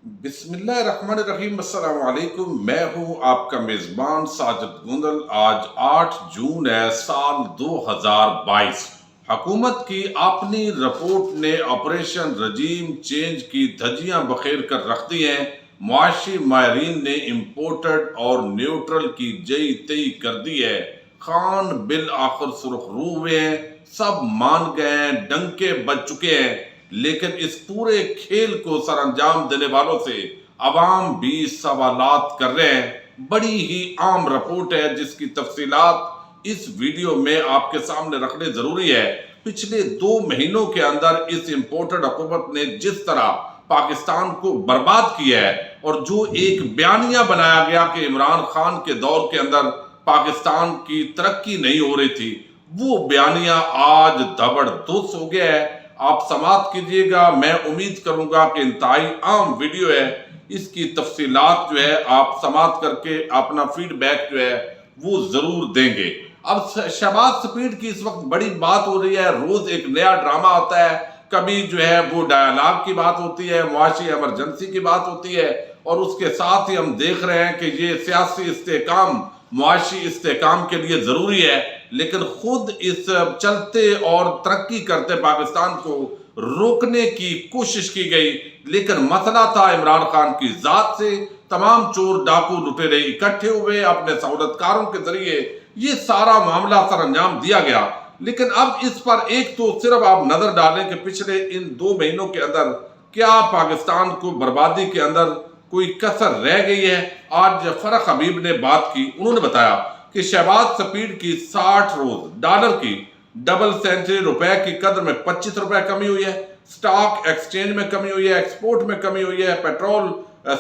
بسم اللہ الرحمن الرحیم۔ السلام علیکم، میں ہوں آپ کا میزبان ساجد گوندل۔ آج 8 جون ہے، سال 2022۔ حکومت کی اپنی رپورٹ نے آپریشن رجیم چینج کی دھجیاں بخیر کر رکھ دی ہیں۔ معاشی ماہرین نے امپورٹڈ اور نیوٹرل کی جئی تئی کر دی ہے۔ خان بالآخر سرخ رو ہوئے ہیں، سب مان گئے ہیں، ڈنکے بج چکے ہیں، لیکن اس پورے کھیل کو سر انجام دینے والوں سے عوام بھی سوالات کر رہے ہیں۔ بڑی ہی عام رپورٹ ہے جس کی تفصیلات اس ویڈیو میں آپ کے سامنے رکھنے ضروری ہے۔ پچھلے 2 مہینوں کے اندر اس امپورٹڈ حکومت نے جس طرح پاکستان کو برباد کیا ہے، اور جو ایک بیانیہ بنایا گیا کہ عمران خان کے دور کے اندر پاکستان کی ترقی نہیں ہو رہی تھی، وہ بیانیہ آج زبردست ہو گیا ہے۔ آپ سماعت کیجئے گا، میں امید کروں گا کہ انتہائی عام ویڈیو ہے، اس کی تفصیلات جو ہے آپ سماعت کر کے اپنا فیڈ بیک جو ہے وہ ضرور دیں گے۔ اب شہباز سپیڈ کی اس وقت بڑی بات ہو رہی ہے، روز ایک نیا ڈرامہ ہوتا ہے، کبھی جو ہے وہ ڈائیلاگ کی بات ہوتی ہے، معاشی ایمرجنسی کی بات ہوتی ہے، اور اس کے ساتھ ہی ہم دیکھ رہے ہیں کہ یہ سیاسی استحکام، معاشی استحکام کے لیے ضروری ہے، لیکن خود اس چلتے اور ترقی کرتے پاکستان کو روکنے کی کوشش کی گئی، لیکن مسئلہ تھا عمران خان کی ذات سے۔ تمام چور ڈاکو لٹیرے اکٹھے ہوئے، اپنے سہولتکاروں کے ذریعے یہ سارا معاملہ سر انجام دیا گیا۔ لیکن اب اس پر ایک تو صرف آپ نظر ڈالیں کہ پچھلے ان 2 مہینوں کے اندر کیا پاکستان کو بربادی کے اندر کوئی کسر رہ گئی ہے۔ آج فرح حبیب نے بات کی، انہوں نے بتایا کہ شہباز سپیڈ کی 60 روز ڈالر کی ڈبل سینچری، روپے کی قدر میں 25 روپے کمی ہوئی ہے، سٹاک ایکسچینج میں کمی ہوئی ہے، ایکسپورٹ میں کمی ہوئی ہے، پیٹرول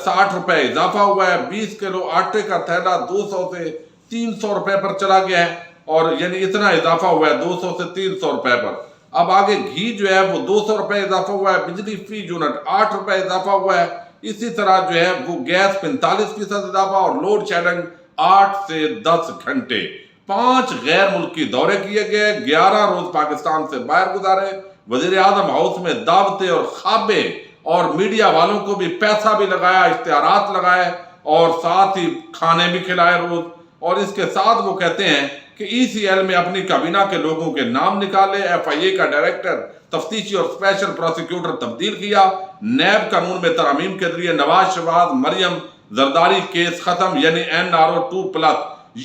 60 روپے اضافہ ہوا ہے، 20 کلو آٹے کا تھیلا 200 سے 300 روپے پر چلا گیا ہے، اور یعنی اتنا اضافہ ہوا ہے 200 سے 300 روپے پر۔ اب آگے گھی جو ہے وہ 200 روپے اضافہ ہوا ہے، بجلی فی یونٹ 8 روپے اضافہ ہوا ہے، اسی طرح جو ہے وہ گیس 45% اضافہ، اور لوڈ شیڈنگ 8 سے 10 گھنٹے۔ 5 غیر ملکی دورے کیے گئے، 11 روز پاکستان سے باہر گزارے، وزیر اعظم ہاؤس میں دعوتیں اور خوابے، اور میڈیا والوں کو بھی پیسہ بھی لگایا، اشتہارات لگائے، اور ساتھ ہی کھانے بھی کھلائے روز۔ اور اس کے ساتھ وہ کہتے ہیں کہ ای سی ایل میں اپنی کابینہ کے لوگوں کے نام نکالے، ایف آئی اے کا ڈائریکٹر تفتیشی اور اسپیشل پروسیکیوٹر تبدیل کیا، نیب قانون میں ترامیم کے ذریعے نواز شہباز مریم زرداری کیس ختم، یعنی NRO 2+۔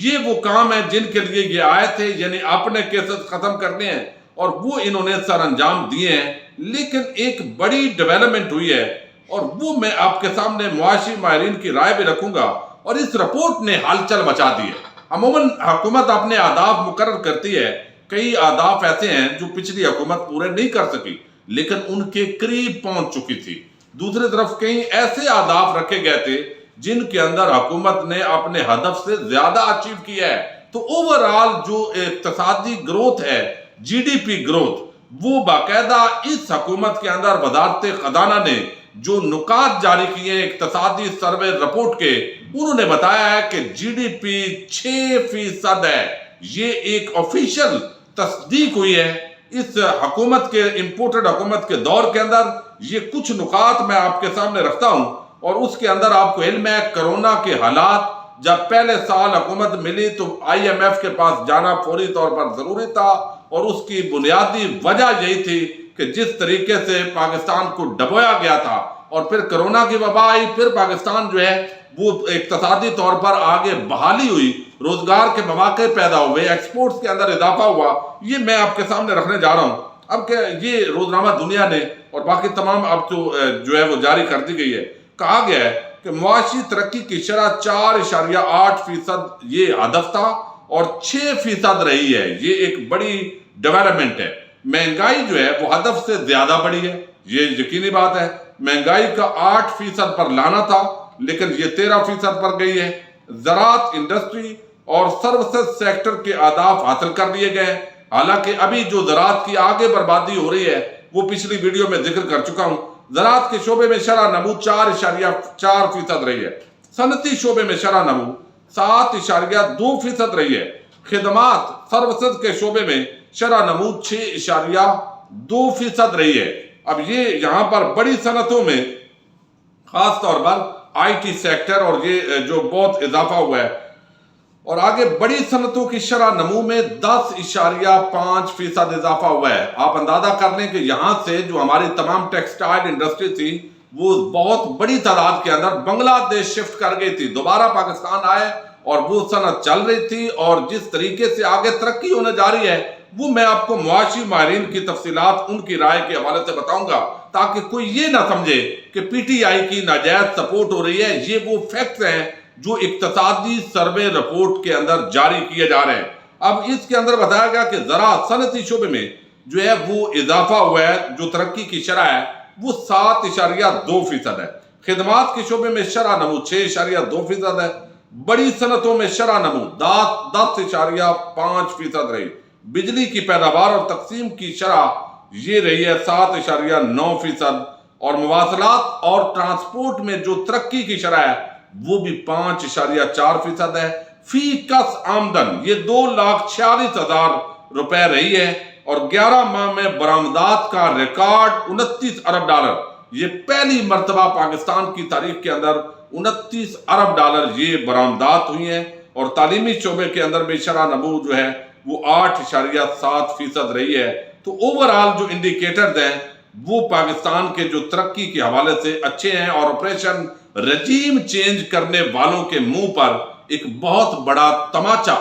یہ وہ کام ہے جن کے لیے یہ آئے تھے، یعنی اپنے کیسز ختم کرنے ہیں، اور وہ انہوں نے سر انجام دیے ہیں۔ لیکن ایک بڑی ڈیولپمنٹ ہوئی ہے، اور وہ میں آپ کے سامنے معاشی ماہرین کی رائے بھی رکھوں گا، اور اس رپورٹ نے ہلچل مچا دی ہے۔ عموماً حکومت اپنے اہداف مقرر کرتی ہے، کئی اہداف ایسے ہیں جو پچھلی حکومت پورے نہیں کر سکی لیکن ان کے قریب پہنچ چکی تھی۔ دوسری طرف کئی ایسے اہداف رکھے گئے تھے جن کے اندر حکومت نے اپنے ہدف سے زیادہ اچیو کیا ہے۔ تو اوورآل جو اقتصادی گروتھ ہے، جی ڈی پی گروتھ، وہ باقاعدہ اس حکومت کے اندر وزارت خزانہ نے جو نکات جاری کیے ہیں اقتصادی سروے رپورٹ کے، انہوں نے بتایا ہے کہ جی ڈی پی 6% ہے۔ یہ ایک آفیشل تصدیق ہوئی ہے اس حکومت کے، امپورٹڈ حکومت کے دور کے اندر۔ یہ کچھ نکات میں آپ کے سامنے رکھتا ہوں، اور اس کے اندر آپ کو علم ہے کرونا کے حالات جب پہلے سال حکومت ملی تو آئی ایم ایف کے پاس جانا فوری طور پر ضروری تھا، اور اس کی بنیادی وجہ یہی تھی کہ جس طریقے سے پاکستان کو ڈبویا گیا تھا، اور پھر کرونا کی وبا آئی، پھر پاکستان جو ہے وہ اقتصادی طور پر آگے بحالی ہوئی، روزگار کے مواقع پیدا ہوئے، ایکسپورٹس کے اندر اضافہ ہوا۔ یہ میں آپ کے سامنے رکھنے جا رہا ہوں۔ اب کہ یہ روزنامہ دنیا نے اور باقی تمام اب جو ہے وہ جاری کر دی گئی ہے، کہا گیا ہے کہ معاشی ترقی کی شرح 4.8% یہ ہدف تھا، اور 6% رہی ہے۔ یہ ایک بڑی ڈیولپمنٹ ہے۔ مہنگائی جو ہے وہ ہدف سے زیادہ بڑھی ہے، یہ یقینی بات ہے۔ مہنگائی کا 8% پر لانا تھا لیکن یہ 13% پر گئی ہے۔ زراعت، انڈسٹری اور سروسز سیکٹر کے اہداف حاصل کر لیے گئے، حالانکہ ابھی جو زراعت کی آگے بربادی ہو رہی ہے وہ پچھلی ویڈیو میں ذکر کر چکا ہوں۔ زراعت کے شعبے میں شرح نمو 4.4% رہی ہے، صنعتی شعبے میں شرح نمو 7.2% رہی ہے، خدمات سروسز کے شعبے میں شرح نمو 6.2% رہی ہے۔ اب یہ یہاں پر بڑی صنعتوں میں خاص طور پر آئی ٹی سیکٹر، اور یہ جو بہت اضافہ ہوا ہے. اور آگے بڑی صنعتوں کی شرح نمو میں 10.5% اضافہ ہوا ہے. آپ اندازہ کر لیں کہ یہاں سے جو ہماری تمام ٹیکسٹائل انڈسٹری تھی وہ بہت بڑی تعداد کے اندر بنگلہ دیش شفٹ کر گئی تھی، دوبارہ پاکستان آئے اور وہ صنعت چل رہی تھی. اور جس طریقے سے آگے ترقی ہونے جا رہی ہے وہ میں آپ کو معاشی ماہرین کی تفصیلات ان کی رائے کے حوالے سے بتاؤں گا، تاکہ کوئی یہ نہ سمجھے کہ پی ٹی آئی کی ناجائز سپورٹ ہو رہی ہے. یہ وہ فیکٹس ہیں جو اقتصادی سروے رپورٹ کے اندر جاری کیے جا رہے ہیں. اب اس کے اندر بتایا گیا کہ زراعت صنعتی شعبے میں جو ہے وہ اضافہ ہوا ہے، جو ترقی کی شرح ہے وہ 7.2% ہے. خدمات کے شعبے میں شرح نمو 6.2% ہے. بڑی صنعتوں میں شرح نمو 10.5% رہی. بجلی کی پیداوار اور تقسیم کی شرح یہ رہی ہے 7.9%. اور مواصلات اور ٹرانسپورٹ میں جو ترقی کی شرح ہے وہ بھی 5.4% ہے. فی کس آمدن یہ 2,46,000 روپے رہی ہے. اور 11 ماہ میں برآمدات کا ریکارڈ 29 ارب ڈالر. یہ پہلی مرتبہ پاکستان کی تاریخ کے اندر 29 ارب ڈالر یہ برآمدات ہوئی ہیں. اور تعلیمی شعبے کے اندر بھی شرح نمو جو ہے وہ 8.7% رہی ہے. تو اوورآل جو انڈیکیٹرز ہیں وہ پاکستان کے جو ترقی کے حوالے سے اچھے ہیں. اور آپریشن رجیم چینج کرنے والوں کے منہ پر ایک بہت بڑا تماچا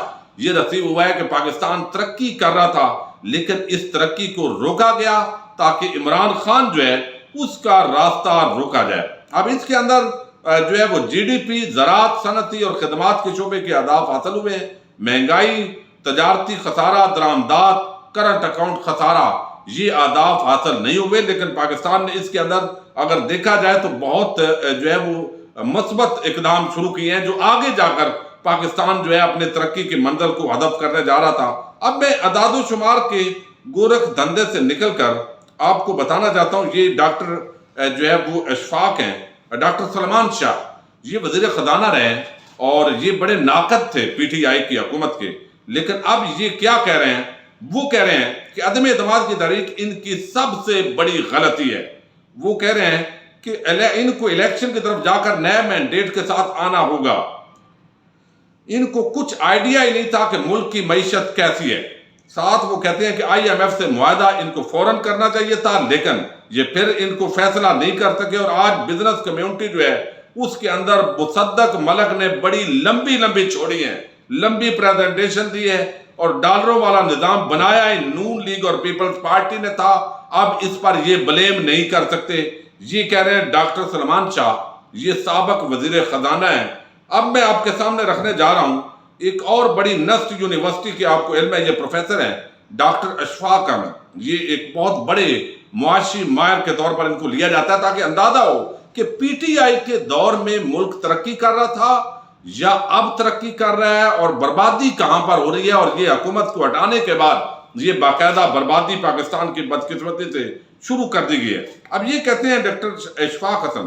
یہ رسیب ہوا ہے کہ پاکستان ترقی کر رہا تھا لیکن اس ترقی کو روکا گیا تاکہ عمران خان جو ہے اس کا راستہ روکا جائے. اب اس کے اندر جو ہے وہ جی ڈی پی، زراعت، صنعتی اور خدمات کے شعبے کے اہداف حاصل ہوئے ہیں. مہنگائی، تجارتی خسارہ، درآمدات، کرنٹ اکاؤنٹ خسارہ یہ اہداف حاصل نہیں ہوئے. لیکن پاکستان نے اس کے اندر اگر دیکھا جائے تو بہت جو ہے وہ مثبت اقدام شروع کیے ہیں جو آگے جا کر پاکستان جو ہے اپنے ترقی کی منزل کو ہدف کرنے جا رہا تھا. اب میں اعداد و شمار کے گورکھ دھندے سے نکل کر آپ کو بتانا چاہتا ہوں. یہ ڈاکٹر جو ہے وہ اشفاق ہیں، ڈاکٹر سلمان شاہ، یہ وزیر خزانہ رہے ہیں اور یہ بڑے ناقد تھے پی ٹی آئی کی حکومت کے. لیکن اب یہ کیا کہہ رہے ہیں؟ وہ کہہ رہے ہیں کہ عدم اعتماد کی تحریک ان کی سب سے بڑی غلطی ہے. وہ کہہ رہے ہیں کہ ان کو الیکشن کی طرف جا کر نئے مینڈیٹ کے ساتھ آنا ہوگا. ان کو کچھ آئیڈیا ہی نہیں تھا کہ ملک کی معیشت کیسی ہے. ساتھ وہ کہتے ہیں کہ آئی ایم ایف سے معاہدہ ان کو فوراً کرنا چاہیے تھا لیکن یہ پھر ان کو فیصلہ نہیں کر سکے. اور آج بزنس کمیونٹی جو ہے اس کے اندر مصدق ملک نے بڑی لمبی چھوڑی ہیں، لمبی پریزنٹیشن دی ہے اور ڈالروں والا نظام بنایا ہے نون لیگ اور پیپلز پارٹی نے تھا. اب اس پر یہ بلیم نہیں کر سکتے. یہ کہہ رہے ہیں ڈاکٹر سلمان شاہ، یہ سابق وزیر خزانہ ہیں. اب میں آپ کے سامنے رکھنے جا رہا ہوں ایک اور بڑی نسٹ یونیورسٹی کے، آپ کو علم ہے یہ پروفیسر ہیں ڈاکٹر اشفاق احمد. یہ ایک بہت بڑے معاشی ماہر کے طور پر ان کو لیا جاتا ہے تاکہ اندازہ ہو کہ پی ٹی آئی کے دور میں ملک ترقی کر رہا تھا یا اب ترقی کر رہا ہے اور بربادی کہاں پر ہو رہی ہے. اور یہ حکومت کو ہٹانے کے بعد یہ باقاعدہ بربادی پاکستان کی بدقسمتی سے شروع کر دی گئی ہے. اب یہ کہتے ہیں ڈاکٹر اشفاق حسن،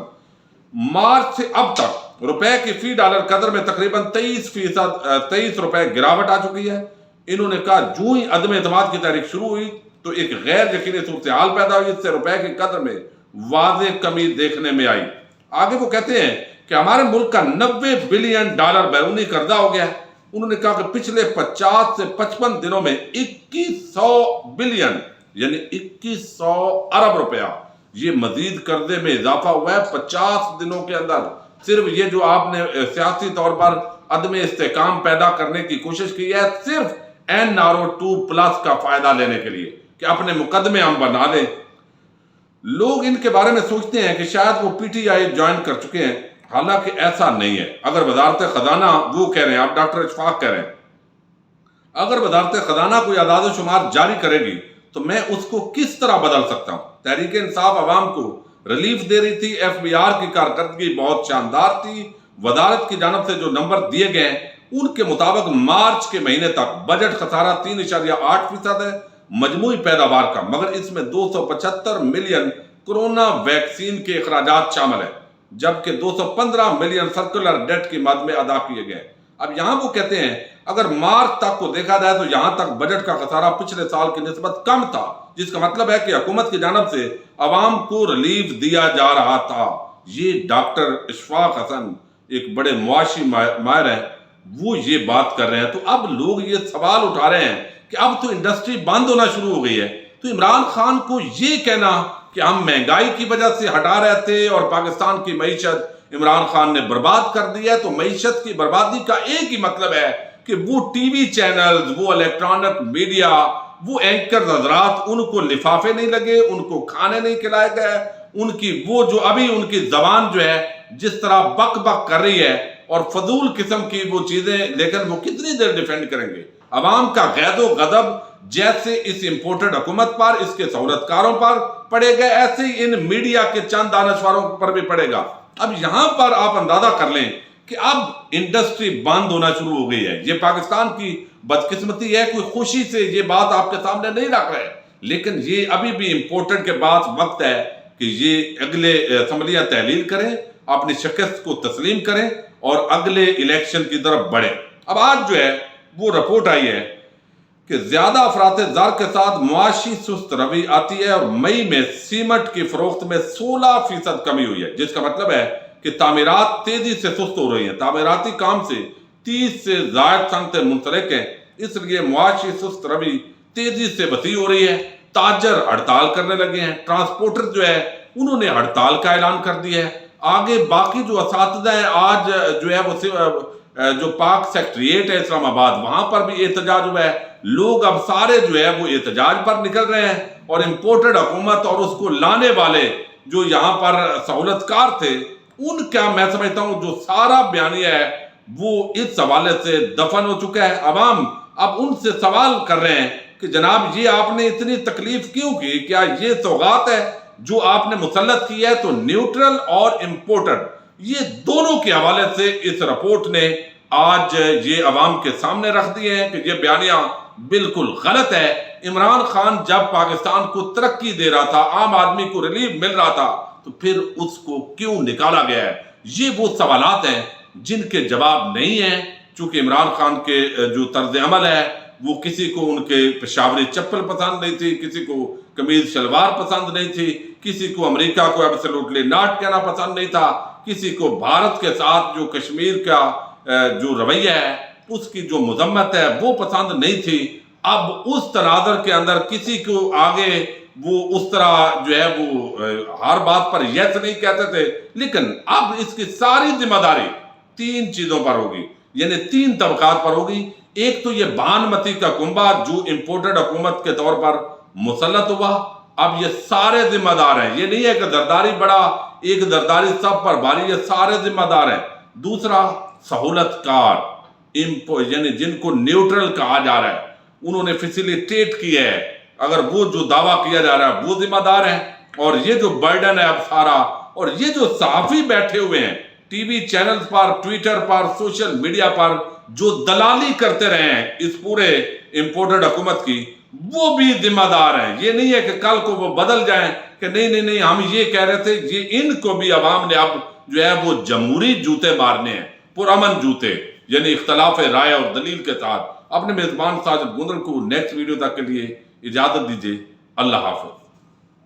مارچ سے اب تک روپے کی فی ڈالر قدر میں تقریباً 23 روپے گراوٹ آ چکی ہے. انہوں نے کہا جو ہی عدم اعتماد کی تحریک شروع ہوئی تو ایک غیر یقینی صورتحال پیدا ہوئی، اس سے روپے کی قدر میں واضح کمی دیکھنے میں آئی. آگے وہ کہتے ہیں کہ ہمارے ملک کا 90 بلین ڈالر بیرونی قرضہ ہو گیا ہے. انہوں نے کہا کہ پچھلے 50 سے 55 دنوں میں 2100 بلین یعنی 2100 ارب روپیہ یہ مزید قرضے میں اضافہ ہوا ہے 50 دنوں کے اندر. صرف یہ جو آپ نے سیاسی طور پر عدم استحکام پیدا کرنے کی کوشش کی ہے صرف NRO2+ کا فائدہ لینے کے لیے کہ اپنے مقدمے ہم بنا لیں. لوگ ان کے بارے میں سوچتے ہیں کہ شاید وہ پی ٹی آئی جوائن کر چکے ہیں، حالانکہ ایسا نہیں ہے. اگر وزارت خزانہ، وہ کہہ رہے ہیں، آپ ڈاکٹر اشفاق کہہ رہے ہیں، اگر وزارت خزانہ کوئی اعداد و شمار جاری کرے گی تو میں اس کو کس طرح بدل سکتا ہوں. تحریک انصاف عوام کو ریلیف دے رہی تھی. ایف بی آر کی کارکردگی بہت شاندار تھی. وزارت کی جانب سے جو نمبر دیے گئے ہیں ان کے مطابق مارچ کے مہینے تک بجٹ خسارہ 3.8% ہے مجموعی پیداوار کا، مگر اس میں 275 ملین کرونا ویکسین کے اخراجات شامل ہیں جبکہ 215 ملین سرکولر ڈیٹ کی مد میں ادا کیے گئے. اب یہاں وہ کہتے ہیں اگر مارچ تک کو دیکھا جائے تو یہاں تک بجٹ کا خسارہ پچھلے سال کی نسبت کم تھا، جس کا مطلب ہے کہ حکومت کی جانب سے عوام کو ریلیف دیا جا رہا تھا. یہ ڈاکٹر اشفاق حسن ایک بڑے معاشی ماہر ہیں، وہ یہ بات کر رہے ہیں، تو اب لوگ یہ سوال اٹھا رہے ہیں کہ اب تو انڈسٹری بند ہونا شروع ہو گئی ہے، تو عمران خان کو یہ کہنا کہ ہم مہنگائی کی وجہ سے ہٹا رہے تھے اور پاکستان کی معیشت عمران خان نے برباد کر دی ہے، تو معیشت کی بربادی کا ایک ہی مطلب ہے کہ وہ ٹی وی چینلز، وہ الیکٹرانک میڈیا، وہ اینکر حضرات، ان کو لفافے نہیں لگے، ان کو کھانے نہیں کھلائے گئے، ان کی وہ جو ابھی ان کی زبان جو ہے جس طرح بک بک کر رہی ہے اور فضول قسم کی وہ چیزیں، لیکن وہ کتنی دیر ڈیفینڈ کریں گے؟ عوام کا غید و غضب جیسے اس امپورٹڈ حکومت پر، اس کے سہولت کاروں پر پڑے گا، ایسے ہی ان میڈیا کے چند دانشوروں پر بھی پڑے گا۔ اب یہاں پر آپ اندازہ کر لیں کہ اب انڈسٹری بند ہونا شروع ہو گئی ہے۔ یہ پاکستان کی بدقسمتی ہے، کوئی خوشی سے یہ بات آپ کے سامنے نہیں رکھ رہے، لیکن یہ ابھی بھی امپورٹڈ کے بعد وقت ہے کہ یہ اگلے اسمبلیاں تحلیل کریں، اپنی شکست کو تسلیم کریں اور اگلے الیکشن کی طرف بڑھیں۔ اب آج جو ہے وہ رپورٹ آئی ہے کہ زیادہ افراط زر کے ساتھ معاشی سست روی آتی ہے اور مئی میں سیمنٹ کی فروخت میں 16% کمی ہوئی ہے، جس کا مطلب ہے کہ تعمیرات تیزی سے سست ہو رہی ہیں۔ تعمیراتی کام سے 30 سے زائد صنعتیں منسلک ہیں، اس لیے معاشی سست روی تیزی سے وسیع ہو رہی ہے۔ تاجر ہڑتال کرنے لگے ہیں، ٹرانسپورٹر جو ہے انہوں نے ہڑتال کا اعلان کر دیا ہے۔ آگے باقی جو اساتذہ ہیں، آج جو ہے وہ جو پاک سیکٹریٹ ہے اسلام آباد، وہاں پر بھی احتجاج ہوا ہے۔ لوگ اب سارے جو ہے وہ احتجاج پر نکل رہے ہیں، اور امپورٹڈ حکومت اور اس کو لانے والے جو یہاں پر سہولت کار تھے، ان کا میں سمجھتا ہوں جو سارا بیانیہ ہے وہ اس حوالے سے دفن ہو چکا ہے۔ عوام اب ان سے سوال کر رہے ہیں کہ جناب یہ آپ نے اتنی تکلیف کیوں کی؟ کیا یہ سوغات ہے جو آپ نے مسلط کی ہے؟ تو نیوٹرل اور امپورٹڈ، یہ دونوں کے حوالے سے اس رپورٹ نے آج یہ عوام کے سامنے رکھ دیے ہیں کہ یہ بیانیہ بالکل غلط ہے۔ عمران خان جب پاکستان کو ترقی دے رہا تھا، عام آدمی کو ریلیف مل رہا تھا، تو پھر اس کو کیوں نکالا گیا ہے؟ یہ وہ سوالات ہیں جن کے جواب نہیں ہیں، چونکہ عمران خان کے جو طرز عمل ہے وہ کسی کو ان کے پشاوری چپل پسند نہیں تھی، کسی کو قمیض شلوار پسند نہیں تھی، کسی کو امریکہ کو ایبسولوٹلی ناٹ کہنا پسند نہیں تھا، کسی کو بھارت کے ساتھ جو کشمیر کا جو رویہ ہے اس کی جو مذمت ہے وہ پسند نہیں تھی۔ اب اس تناظر کے اندر کسی کو آگے وہ اس طرح جو ہے وہ ہر بات پر یس نہیں کہتے تھے، لیکن اب اس کی ساری ذمہ داری 3 چیزوں پر ہوگی، یعنی 3 طبقات پر ہوگی۔ ایک تو یہ بھانمتی کا کنبہ جو امپورٹڈ حکومت کے طور پر مسلط ہوا، اب یہ سارے ذمہ دار ہیں، یہ نہیں ہے کہ زرداری بڑا ایک زرداری سب پر بھاری، یہ سارے ذمہ دار ہیں۔ دوسرا سہولت کار، یعنی جن کو نیوٹرل کہا جا رہا ہے، انہوں نے فیسیلیٹیٹ کیا ہے، اگر وہ جو دعویٰ کیا جا رہا ہے وہ ذمہ دار ہیں۔ اور یہ جو برڈن ہے اب سارا، اور یہ جو صحافی بیٹھے ہوئے ہیں ٹی وی چینلز پر، ٹویٹر پر، سوشل میڈیا پر جو دلالی کرتے رہے ہیں اس پورے امپورٹڈ حکومت کی، وہ بھی ذمہ دار ہیں۔ یہ نہیں ہے کہ کل کو وہ بدل جائیں کہ نہیں ہم یہ کہہ رہے تھے، یہ ان کو بھی عوام نے اب جو ہے وہ جمہوری جوتے مارنے ہیں، پرامن جوتے، یعنی اختلاف رائے اور دلیل کے ساتھ۔ اپنے میزبان ساجد گوندل کو نیکسٹ ویڈیو تک کے لیے اجازت دیجیے۔ اللہ حافظ۔